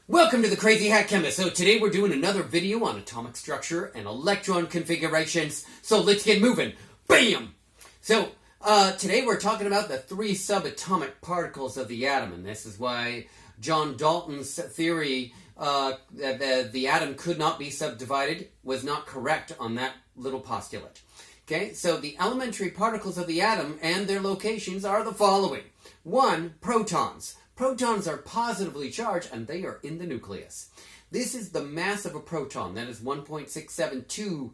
Welcome to the Crazy Hat Chemist. So today we're doing another video on atomic structure and electron configurations. So let's get moving. Bam! So today we're talking about the three subatomic particles of the atom. And this is why John Dalton's theory that the atom could not be subdivided was not correct on that little postulate. Okay, so the elementary particles of the atom and their locations are the following. 1. Protons. Protons are positively charged and they are in the nucleus. This is the mass of a proton. That is 1.672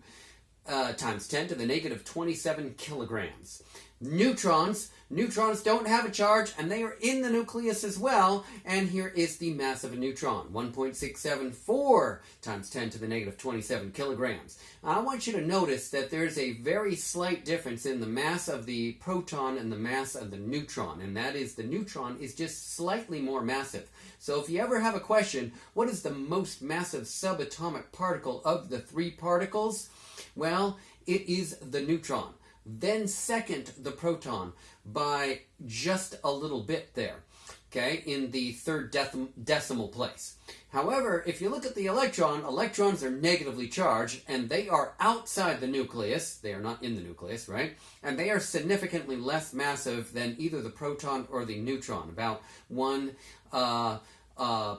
times 10 to the negative 27 kilograms. Neutrons. Neutrons don't have a charge and they are in the nucleus as well. And here is the mass of a neutron. 1.674 times 10 to the negative 27 kilograms. I want you to notice that there's a very slight difference in the mass of the proton and the mass of the neutron. And that is the neutron is just slightly more massive. So if you ever have a question, what is the most massive subatomic particle of the three particles? Well, it is the neutron. Then second, the proton by just a little bit there, okay, in the third decimal place. However, if you look at the electron, electrons are negatively charged and they are outside the nucleus. They are not in the nucleus, right? And they are significantly less massive than either the proton or the neutron. About one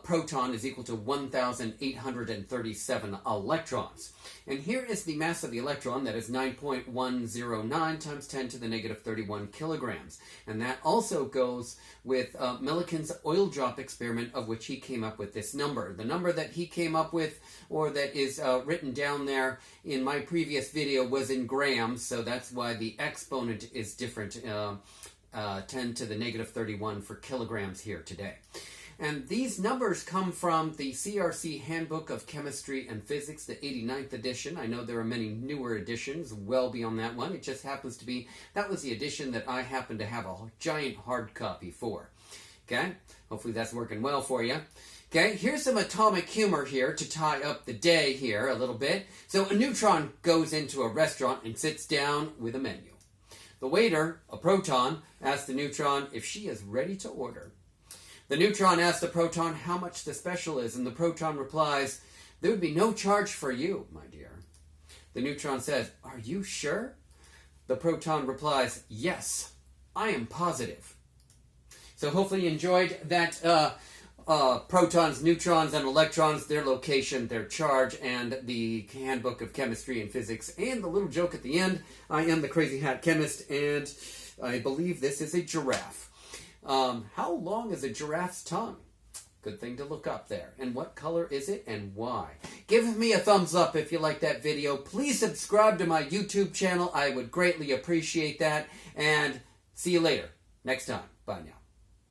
proton is equal to 1,837 electrons. And here is the mass of the electron. That is 9.109 times 10 to the negative 31 kilograms. And that also goes with Millikan's oil drop experiment, of which he came up with this number. The number that he came up with, or that is written down there in my previous video, was in grams. So that's why the exponent is different, 10 to the negative 31 for kilograms here today. And these numbers come from the CRC Handbook of Chemistry and Physics, the 89th edition. I know there are many newer editions well beyond that one. It just happens to be, that was the edition that I happen to have a giant hard copy for. Okay? Hopefully that's working well for you. Okay, here's some atomic humor here to tie up the day here a little bit. So a neutron goes into a restaurant and sits down with a menu. The waiter, a proton, asks the neutron if she is ready to order. The neutron asks the proton how much the special is, and the proton replies, "There would be no charge for you, my dear." The neutron says, "Are you sure?" The proton replies, "Yes, I am positive." So hopefully you enjoyed that protons, neutrons, and electrons, their location, their charge, and the Handbook of Chemistry and Physics, and the little joke at the end. I am the Crazy Hat Chemist, and I believe this is a giraffe. How long is a giraffe's tongue? Good thing to look up there. And what color is it and why? Give me a thumbs up if you like that video. Please subscribe to my YouTube channel. I would greatly appreciate that. And see you later. Next time. Bye now.